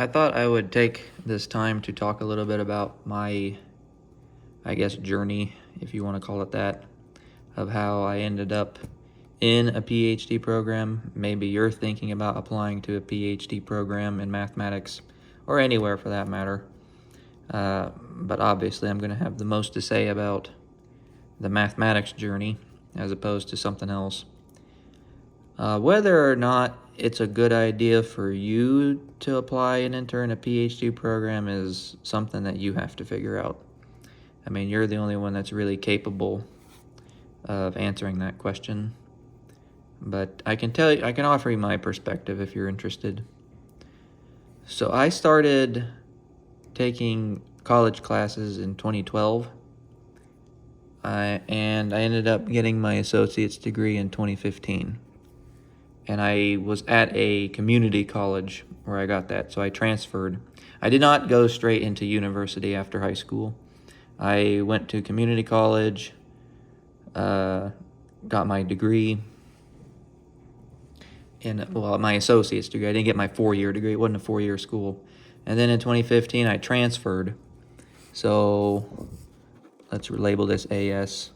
I thought I would take this time to talk a little bit about my, journey, if you want to call it that, of how I ended up in a PhD program. Maybe you're thinking about applying to a PhD program in mathematics, or anywhere for that matter. But obviously, I'm going to have the most to say about the mathematics journey as opposed to something else. Whether or not it's a good idea for you to apply and enter in a PhD program is something that you have to figure out. I mean, you're the only one that's really capable of answering that question. But I can offer you my perspective if you're interested. So I started taking college classes in 2012, and I ended up getting my associate's degree in 2015. And I was at a community college where I got that, so I transferred. I did not go straight into university after high school. I went to community college, got my degree, my associate's degree. I didn't get my 4-year degree. It wasn't a 4-year school. And then in 2015, I transferred. So let's label this AS.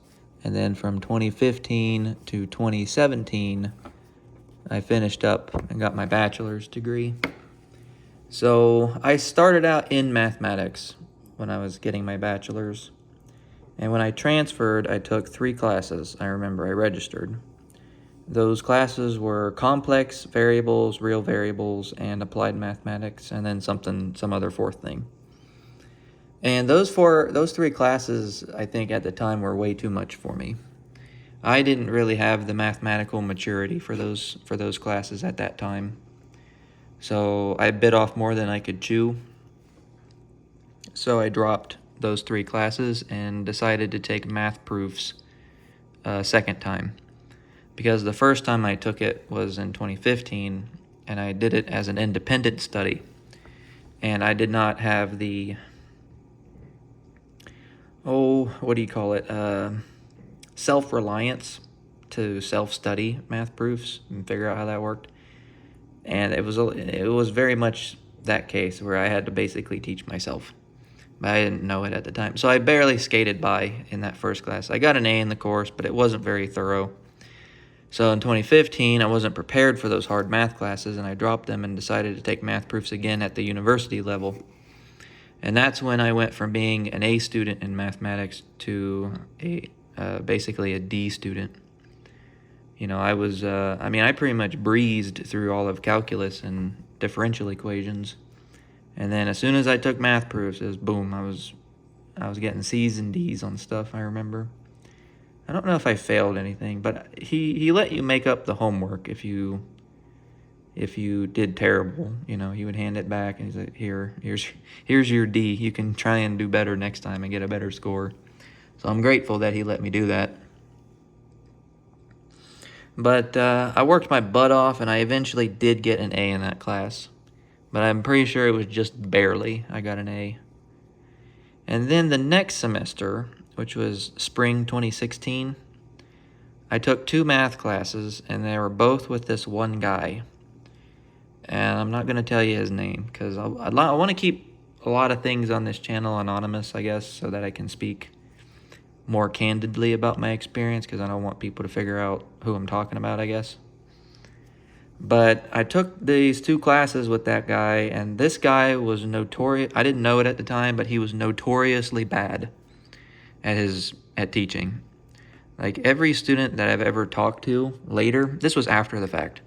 And then from 2015 to 2017, I finished up and got my bachelor's degree. So I started out in mathematics when I was getting my bachelor's. And when I transferred, I took 3 classes. I remember I registered. Those classes were complex variables, real variables, and applied mathematics, and then some other fourth thing. And those 3 classes, I think at the time, were way too much for me. I didn't really have the mathematical maturity for those classes at that time. So I bit off more than I could chew. So I dropped those 3 classes and decided to take math proofs a second time. Because the first time I took it was in 2015, and I did it as an independent study. And I did not have the, self-reliance to self-study math proofs and figure out how that worked. And it was very much that case where I had to basically teach myself. But I didn't know it at the time. So I barely skated by in that first class. I got an A in the course, but it wasn't very thorough. So in 2015, I wasn't prepared for those hard math classes, and I dropped them and decided to take math proofs again at the university level. And that's when I went from being an A student in mathematics to basically a D student. You know, I pretty much breezed through all of calculus and differential equations. And then as soon as I took math proofs, it was boom, I was getting C's and D's on stuff, I remember. I don't know if I failed anything, but he let you make up the homework if you did terrible. You know, he would hand it back and he's like, here's your D. You can try and do better next time and get a better score. So I'm grateful that he let me do that. But I worked my butt off, and I eventually did get an A in that class. But I'm pretty sure it was just barely I got an A. And then the next semester, which was spring 2016, I took 2 math classes, and they were both with this one guy. And I'm not going to tell you his name, because I want to keep a lot of things on this channel anonymous, I guess, so that I can speak more candidly about my experience, because I don't want people to figure out who I'm talking about, I guess. But I took these 2 classes with that guy, and this guy was notorious. I didn't know it at the time, but he was notoriously bad at teaching. Like, every student that I've ever talked to later, this was after the fact,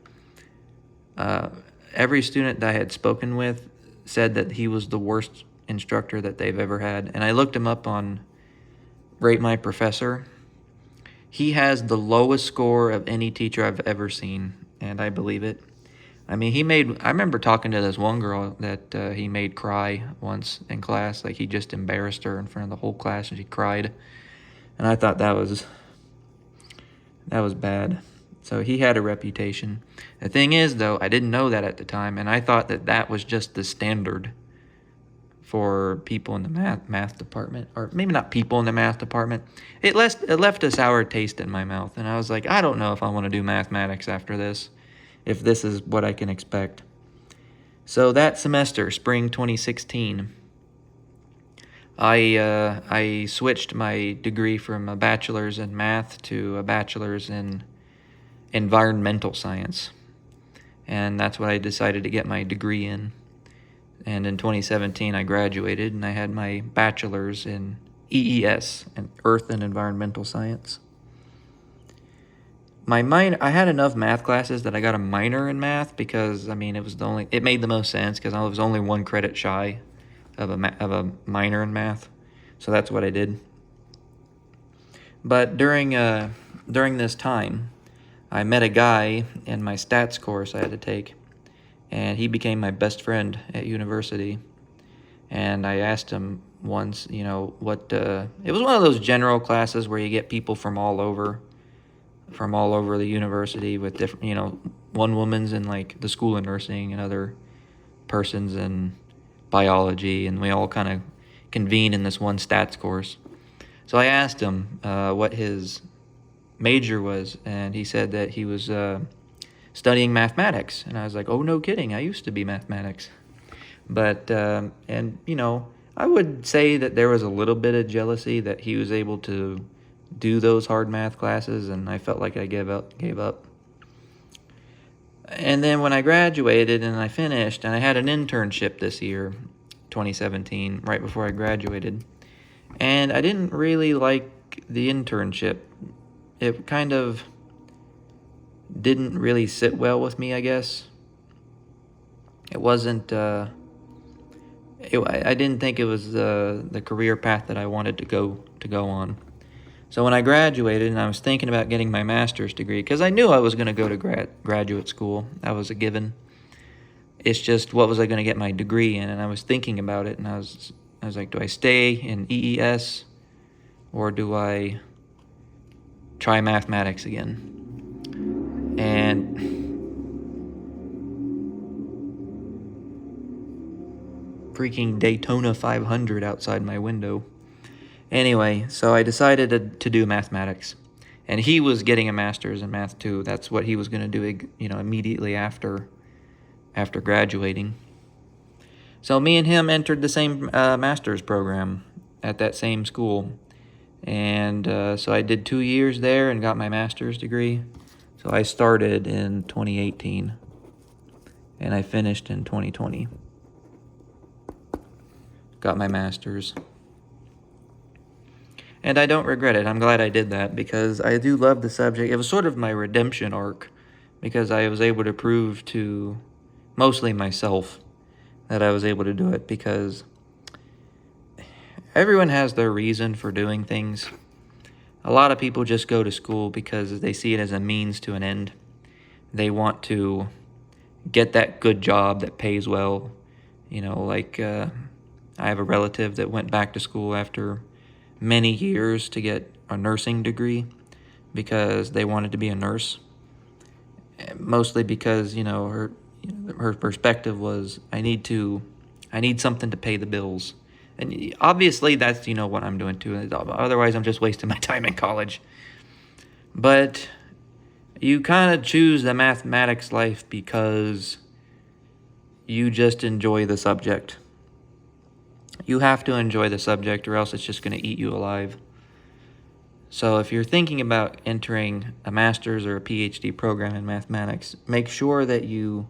every student that I had spoken with said that he was the worst instructor that they've ever had. And I looked him up on Rate My Professor. He has the lowest score of any teacher I've ever seen, and I believe it. I mean, I remember talking to this one girl that he made cry once in class. Like, he just embarrassed her in front of the whole class, and she cried. And I thought that was bad. So he had a reputation. The thing is, though, I didn't know that at the time, and I thought that was just the standard for people in the math department, or maybe not people in the math department. It left a sour taste in my mouth, and I was like, I don't know if I want to do mathematics after this, if this is what I can expect. So that semester, spring 2016, I switched my degree from a bachelor's in math to a bachelor's in environmental science. And that's what I decided to get my degree in. And in 2017, I graduated and I had my bachelor's in EES, in Earth and Environmental Science. I had enough math classes that I got a minor in math because, I mean, it made the most sense because I was only 1 credit shy of a minor in math. So that's what I did. But during this time, I met a guy in my stats course I had to take, and he became my best friend at university. And I asked him once, it was one of those general classes where you get people from all over the university with different, one woman's in like the school of nursing and other persons in biology, and we all kind of convene in this one stats course. So I asked him what his major was, and he said that he was studying mathematics. And I was like, oh, no kidding, I used to be mathematics. But, I would say that there was a little bit of jealousy that he was able to do those hard math classes, and I felt like I gave up. And then when I graduated and I finished, and I had an internship this year, 2017, right before I graduated, and I didn't really like the internship. It kind of didn't really sit well with me, I guess. It wasn't, I didn't think it was the career path that I wanted to go on. So when I graduated and I was thinking about getting my master's degree, because I knew I was going to go to graduate school, that was a given. It's just, what was I going to get my degree in? And I was thinking about it, and I was like, do I stay in EES or do I try mathematics again? And freaking Daytona 500 outside my window. Anyway, so I decided to do mathematics. And he was getting a master's in math too. That's what he was going to do, immediately after graduating. So me and him entered the same master's program at that same school. And so I did 2 years there and got my master's degree. So I started in 2018 and I finished in 2020. Got my master's. And I don't regret it. I'm glad I did that because I do love the subject. It was sort of my redemption arc because I was able to prove to mostly myself that I was able to do it, because everyone has their reason for doing things. A lot of people just go to school because they see it as a means to an end. They want to get that good job that pays well. I have a relative that went back to school after many years to get a nursing degree because they wanted to be a nurse. Mostly because, her perspective was, I need something to pay the bills. And obviously that's, what I'm doing too. Otherwise I'm just wasting my time in college. But you kind of choose the mathematics life because you just enjoy the subject. You have to enjoy the subject or else it's just going to eat you alive. So if you're thinking about entering a master's or a PhD program in mathematics, make sure that you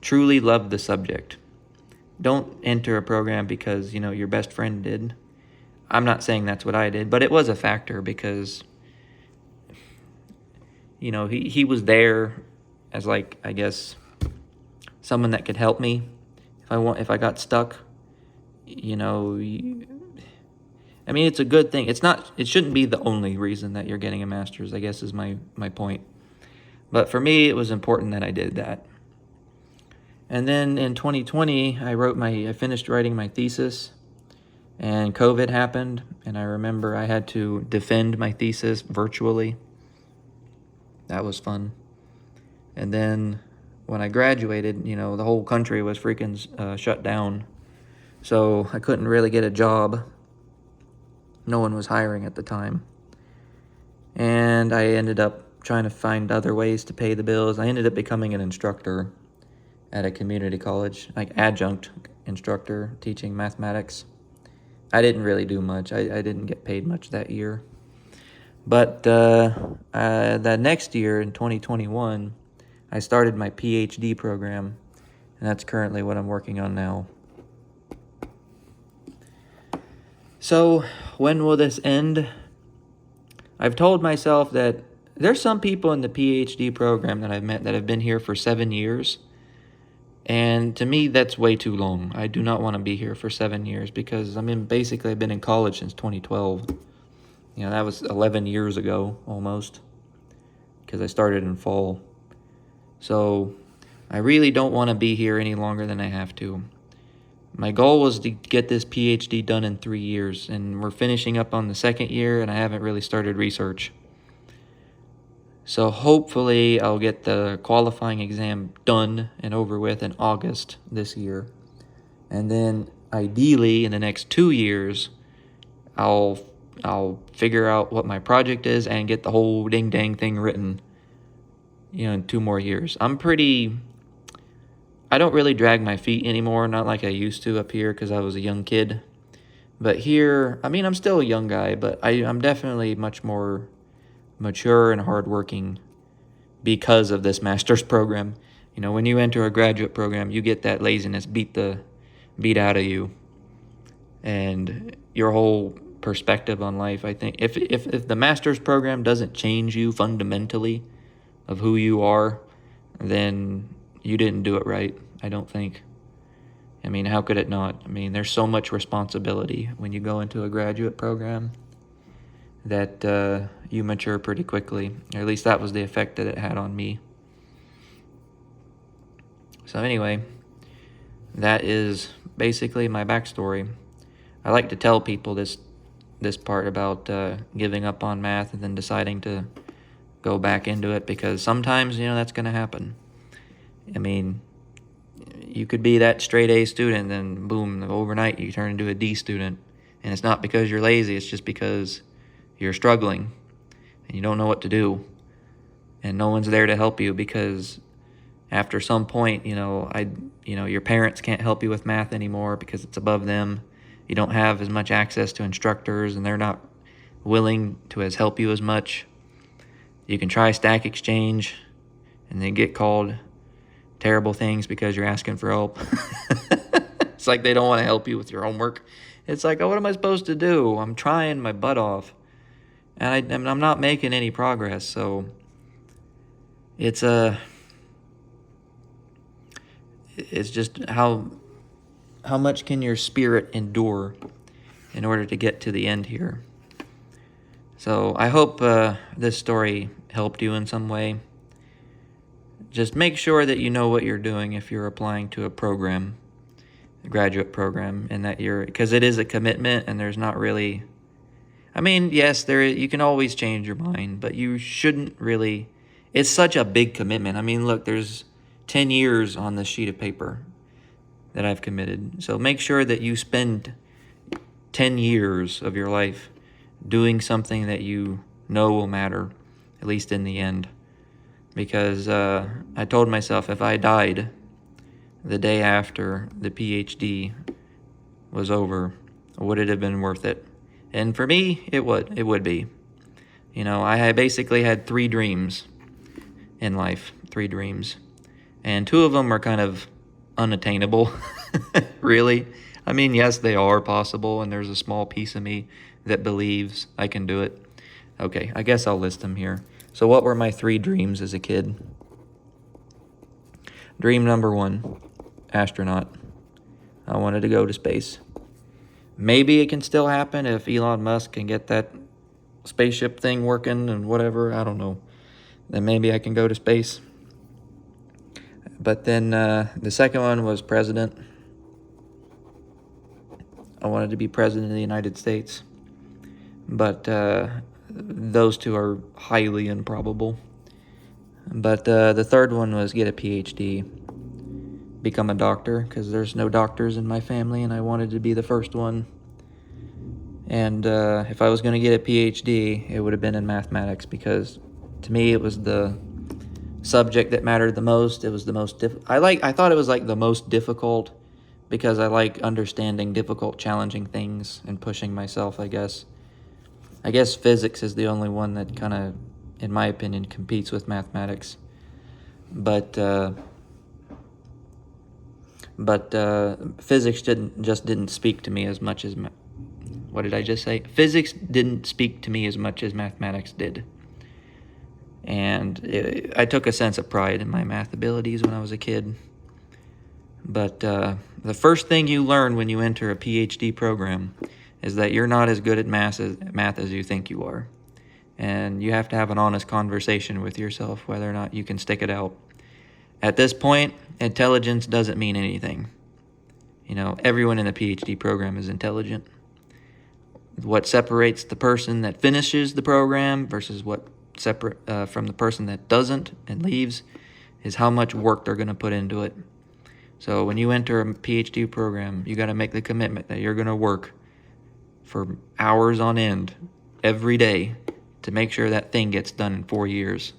truly love the subject. Don't enter a program because, your best friend did. I'm not saying that's what I did, but it was a factor because, he was there as someone that could help me if I got stuck. It's a good thing. It shouldn't be the only reason that you're getting a master's, I guess is my point. But for me, it was important that I did that. And then in 2020, I finished writing my thesis, and COVID happened, and I remember I had to defend my thesis virtually. That was fun. And then when I graduated, the whole country was freaking shut down. So I couldn't really get a job. No one was hiring at the time. And I ended up trying to find other ways to pay the bills. I ended up becoming an instructor. at a community college, like adjunct instructor teaching mathematics. I didn't really do much. I didn't get paid much that year. But the next year in 2021, I started my PhD program, and that's currently what I'm working on now. So when will this end? I've told myself that there's some people in the PhD program that I've met that have been here for 7 years. And to me, that's way too long. I do not want to be here for 7 years because basically I've been in college since 2012. That was 11 years ago almost, because I started in fall. So I really don't want to be here any longer than I have to. My goal was to get this PhD done in 3 years, and we're finishing up on the second year, and I haven't really started research. So hopefully I'll get the qualifying exam done and over with in August this year. And then ideally in the next 2 years, I'll figure out what my project is and get the whole dang thing written, in 2 more years. I don't really drag my feet anymore, not like I used to up here because I was a young kid. But here, I'm still a young guy, but I'm definitely much more mature and hardworking because of this master's program. When you enter a graduate program, you get that laziness beat out of you, and your whole perspective on life. I think if the master's program doesn't change you fundamentally of who you are, then you didn't do it right, I don't think. How could it not? There's so much responsibility when you go into a graduate program that you mature pretty quickly. Or at least that was the effect that it had on me. So anyway, that is basically my backstory. I like to tell people this part about giving up on math and then deciding to go back into it, because sometimes, that's going to happen. You could be that straight A student, then boom, overnight you turn into a D student. And it's not because you're lazy, it's just because you're struggling and you don't know what to do. And no one's there to help you, because after some point, your parents can't help you with math anymore because it's above them. You don't have as much access to instructors, and they're not willing to help you as much. You can try Stack Exchange and then get called terrible things because you're asking for help. It's like they don't want to help you with your homework. It's like, oh, what am I supposed to do? I'm trying my butt off, and I'm not making any progress. So it's just how much can your spirit endure in order to get to the end here. So I hope this story helped you in some way. Just make sure that you know what you're doing if you're applying to a program, a graduate program, and that because it is a commitment, and there's not really, yes, you can always change your mind, but you shouldn't really. It's such a big commitment. Look, there's 10 years on this sheet of paper that I've committed. So make sure that you spend 10 years of your life doing something that you know will matter, at least in the end. Because I told myself if I died the day after the PhD was over, would it have been worth it? And for me, it would be. I basically had 3 dreams in life, 3 dreams. And 2 of them are kind of unattainable, really. Yes, they are possible, and there's a small piece of me that believes I can do it. Okay, I guess I'll list them here. So what were my 3 dreams as a kid? Dream number 1, astronaut. I wanted to go to space. Maybe it can still happen if Elon Musk can get that spaceship thing working and whatever. I don't know. Then maybe I can go to space. But then the second one was president. I wanted to be president of the United States. But those 2 are highly improbable. But the third one was get a PhD, become a doctor, because there's no doctors in my family, and I wanted to be the first one. And if I was going to get a PhD, it would have been in mathematics, because to me it was the subject that mattered the most. It was the most I thought it was like the most difficult because I like understanding difficult, challenging things and pushing myself, I guess. I guess physics is the only one that kind of, in my opinion, competes with mathematics. But physics didn't speak to me as much as what did I just say? Physics didn't speak to me as much as mathematics did. And I took a sense of pride in my math abilities when I was a kid. But the first thing you learn when you enter a PhD program is that you're not as good at math as you think you are. And you have to have an honest conversation with yourself whether or not you can stick it out. At this point, intelligence doesn't mean anything. You know, everyone in the PhD program is intelligent. What separates the person that finishes the program versus what separate from the person that doesn't and leaves is how much work they're going to put into it. So when you enter a PhD program, you got to make the commitment that you're going to work for hours on end every day to make sure that thing gets done in 4 years.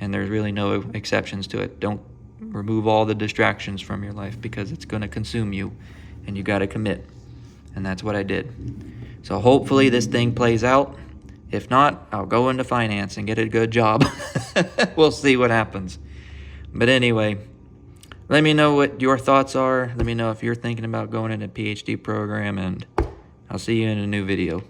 And there's really no exceptions to it. Don't remove all the distractions from your life because it's going to consume you, and you got to commit. And that's what I did. So hopefully this thing plays out. If not, I'll go into finance and get a good job. We'll see what happens. But anyway, let me know what your thoughts are. Let me know if you're thinking about going into a PhD program, and I'll see you in a new video.